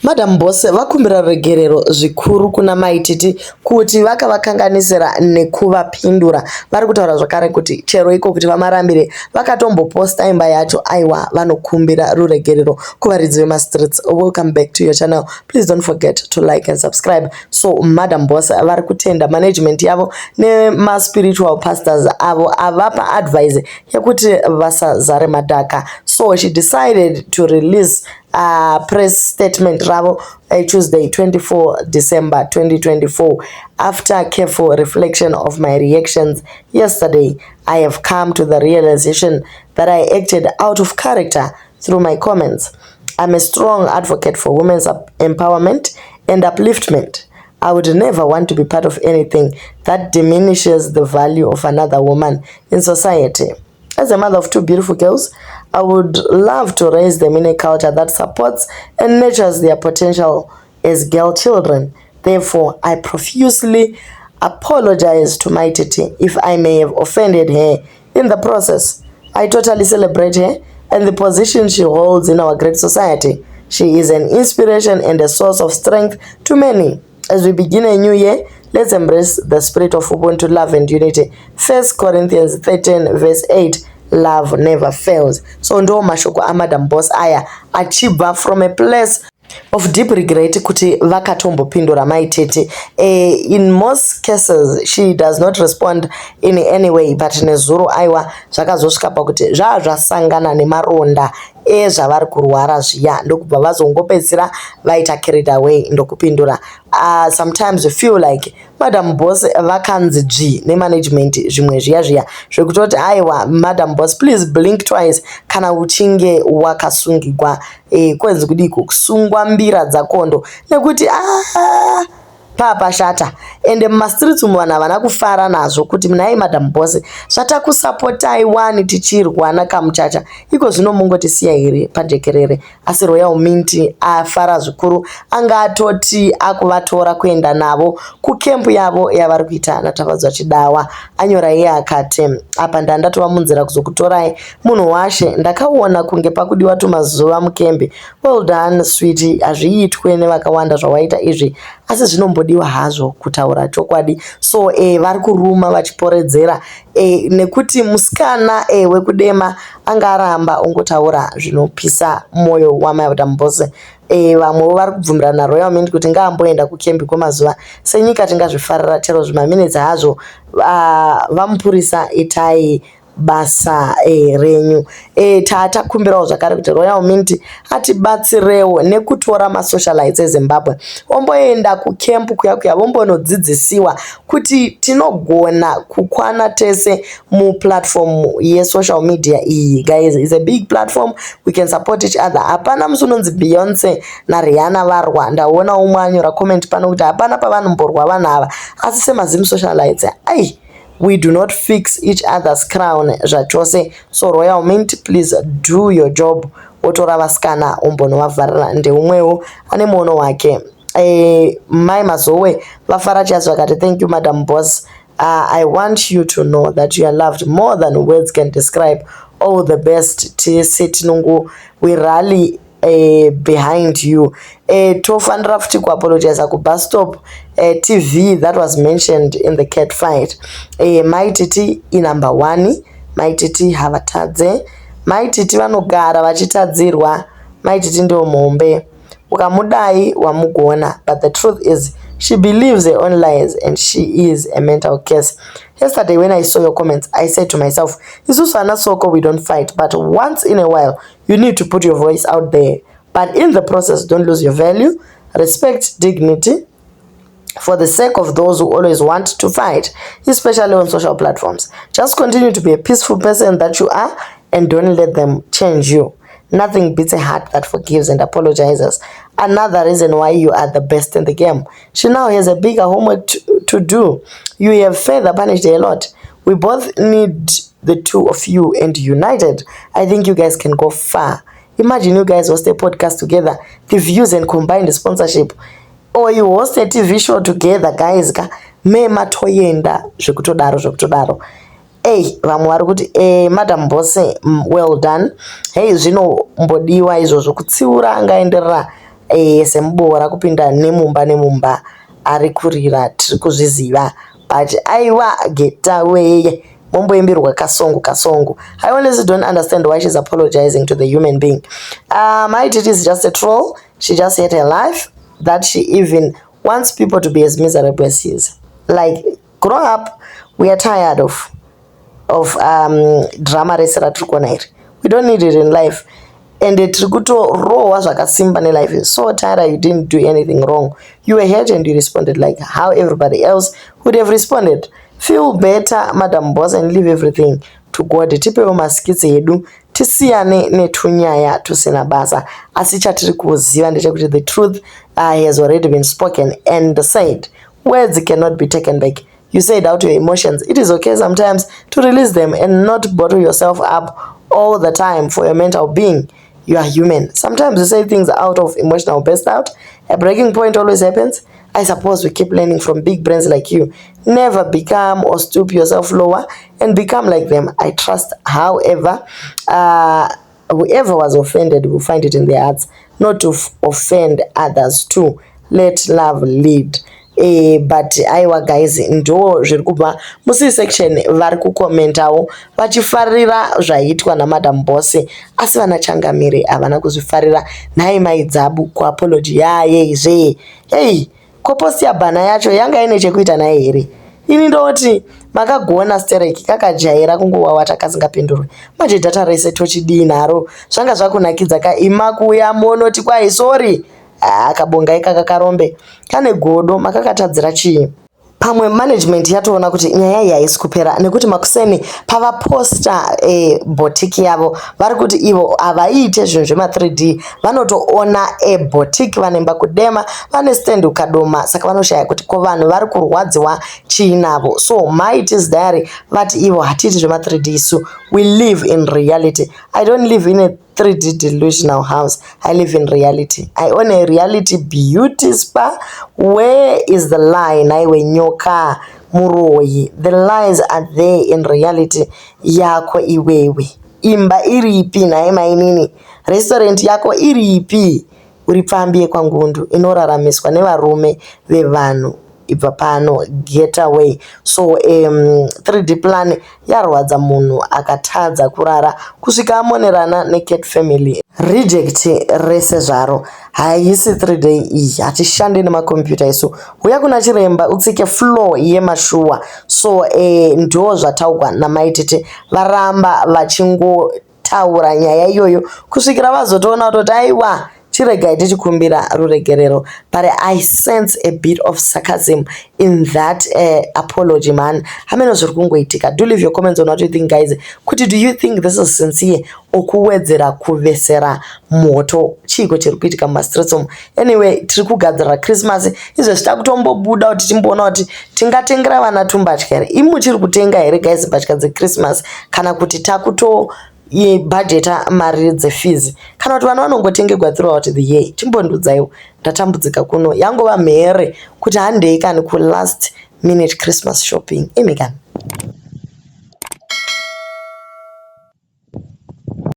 Madam Boss vakumbira ruregerero zvikuru kuna Maititi kuti vakavakanganisira nekuvapindura. Vari kutaura zvakare kuti chero iko kuti vamarambire vakatomboposta imba yacho aiwa vanokumbira ruregerero kuvaridzi vemastreets. Welcome back to your channel. Please don't forget to like and subscribe. So Madam Boss vari kutenda management yavo nema spiritual pastors avo avapa advice yekuti vasazare madhaka. So she decided to release a press statement ravo Tuesday 24 December 2024. After careful reflection of my reactions yesterday, I have come to the realization that I acted out of character through my comments. I'm a strong advocate for women's empowerment and upliftment. I would never want to be part of anything that diminishes the value of another woman in society. As a mother of two beautiful girls, I would love to raise them in a culture that supports and nurtures their potential as girl children. Therefore, I profusely apologize to Maititi if I may have offended her in the process. I totally celebrate her and the position she holds in our great society. She is an inspiration and a source of strength to many. As we begin a new year, let's embrace the spirit of Ubuntu, love and unity. 1 Corinthians 13 verse 8, love never fails. So ndo mashoko a Madam Boss aya achibva from a place of deep regret kuti vakatombopindura Maititi. In most cases she does not respond in any way, but nezuro aiwa zvakazosvika pakuti zvasangana nemaronda ezvavari kurwara zviya ndokubva vazongopedzira vaita carried away ndokupindura. Sometimes we feel like Madam Boss vakanzi dzvi nemanagement zvimwe zviya zvekutoti aiwa Madam Boss please blink twice kana uchinge wakasungigwa kwenzi kudiko kusungwa mbira dzakondo nekuti papashata ende mumastreets umu vanhu havana kufara nazvo kuti munai Madam Boss zvatakusapotai wani tichirwana kamuchacha iko zvino mungotisiya here pajekerere. Asi Royal Mint afara zvikuru, anga atoti akuvatora kuenda navo kukempu yavo yavari kuita naTafadzwa Chidawa. Anyora iye akati apa ndatova munzira kuzokutorai munhu washe, ndakaona kunge pakudiwa tumazuva mukembe. Well done sweetie, hazviitwe nevakawanda zvawaita izvi asi zvinombodiwa hazvo kutaura chokwadi. So vari kuruma vachiporedzera nekuti musikana wekudema angaramba ongotaura zvinopisa moyo waMadam Boss. Vamwe vari kubvumirana naRoyal Mint kuti ngaamboenda kukembi kwemazuva senyika tingazvifarira chero zvimaminitsi hazvo. Vamupurisa itai basa renyu. Takumbirawo zvakare kuti Royal Mint atibatsirewo nekutora masocialites eZimbabwe omboenda kukempu kuya vombonodzidzisiwa kuti tinogona kukwana tese muplatform yesocial media iyi. Guys, it's a big platform, we can support each other. Hapana musunonzi Beyonce naRihanna varwa. Ndaona umwe anyora comment pano kuti hapana pavanomborwa vanhu ava asi semazimu socialites we do not fix each other's crown zvachose. So Royal Mint, please do your job. Otora vasikana ombonovavharira ndeumwewo ane muono wake. Mai Mazowe vafara chazvo vakati thank you Madam Boss. I want you to know that you are loved more than words can describe. All the best. Tese tinongo we rally behind you. Tofanira futi kuapologize kubus stop TV that was mentioned in the cat fight. Maititi number 1, Maititi havatadze. Maititi vanogara vachitadzirwa. Maititi ndio mombe, ukamudai wamugona. But the truth is she believes her own lies and she is a mental case. Yesterday when I saw your comments, I said to myself, Isusana Soko we don't fight, but once in a while you need to put your voice out there. But in the process, don't lose your value, respect dignity for the sake of those who always want to fight, especially on social platforms. Just continue to be a peaceful person that you are and don't let them change you. Nothing beats a heart that forgives and apologizes. Another reason why you are the best in the game. She now has a bigger homework to do. You have further punished a lot. We both need the two of you, and united, I think you guys can go far. Imagine you guys host a podcast together, the views and combined sponsorship. Or you host a TV show together, guys. Mema toyenda, zvekutodaro. Vamwe vari kuti Madam Boss well done. Zvinombodiwa izvozvo kutsiura angaenderera semuboora kupinda nemumba ari kurira tiri kuzviziva, but aiwa get away. Momboimbirwa kasongo. I honestly don't understand why she's apologizing to the human being. My Titi is just a troll. She just hate her life that she even wants people to be as miserable as she is. Like, grow up. We are tired of drama rese ratiri kuona iri. We don't need it in life. And tiri kutorohwa zvakasimba nelife. You're so tired you didn't do anything wrong. You were hurt and you responded like how everybody else would have responded. Feel better, Madam Boss, and leave everything to God. Tipewo masikitsi edu tisiyane netunyaya tusina basa. Asi chatiri kuziva ndechekuti the truth has already been spoken and said. Words cannot be taken back. You said out your emotions. It is okay sometimes to release them and not bottle yourself up all the time for your mental being. You are human. Sometimes you say things out of emotional burst out. A breaking point always happens. I suppose we keep learning from big brains like you. Never become or stoop yourself lower and become like them. I trust, however, whoever was offended will find it in their hearts not to offend others too. Let love lead. But aiwa guys, ndo zviri kubva musi section vari kukomentawo vachifarira zvaitwa naMadam Boss, asi vana Changamire havana kuzvifarira. Nhai mai Dzabu kuapology yaye hey, koposti yabhana yacho yanga ine chekuita naye here. Ini ndoti makagona stereki kakajaira kungowawata kasingapindurwe. Manje data rese tochidii naro zvanga zvakunakidza ka imakuya monoti kwai sorry. Akabonga ikakarombe kane godo makakatadzira chii. Pamwe management yatoona kuti nyaya iyi haisi kupera nekuti makuseni pavaposta boutique yavo vari kuti ivo havaite zvinhu zvema 3D, vanotoona boutique vanemba kudema, vane stand ukadoma, saka vanoshaya kuti ko vanhu vari kurwadziwa chii navo. So my T's diary vati ivo hatiiti zvema 3D, so we live in reality. I don't live in a 3D delusional house. I live in reality. I own a reality beauty spa. Where is the lie? Naiwe nyoka muroyi. The lies are there in reality yako iwewe. Imba iripi nae mainini. Restaurant yako iripi. Uripambie kwa ngundu. Inoraramiswa nevarume vevanhu. Ibva pano get away. So 3D plan yarwadza munhu akatadza kurara kusvika amonerana neCat family. Reject rese zvaro haisi 3D iyi, hatishande nemakombiyuta isu. Uya kuna chiremba utsike floor yemashuwa. So ndo zvataurwa namaitete varamba vachingotaura nyaya iyoyo kusvikira vazotoona kuti aiwa chiregai tichikumbira ruregerero. But I sense a bit of sarcasm in that apology, man. Hameno zviri kungoitika. Do leave your comments on what you think, guys. Kuti do you think this is sincere okuwedzera kuvesera moto chiko chiri kuitika mumastreets umu? Anyway, tiri kugadzira Christmas. Izvo zvitakutombobuda kuti timboona kuti tingatengera vana tumbatya here. Imi muchiri kutenga here guys mbatya dzeChristmas kana kuti takuto budgeta mari dzefees kana kuti vana vanongotengerwa throughout the year? Chimbondudzaiwo, ndatambudzika kuno. Yangova mhere kuti handei kani ku last minute Christmas shopping. Imikani.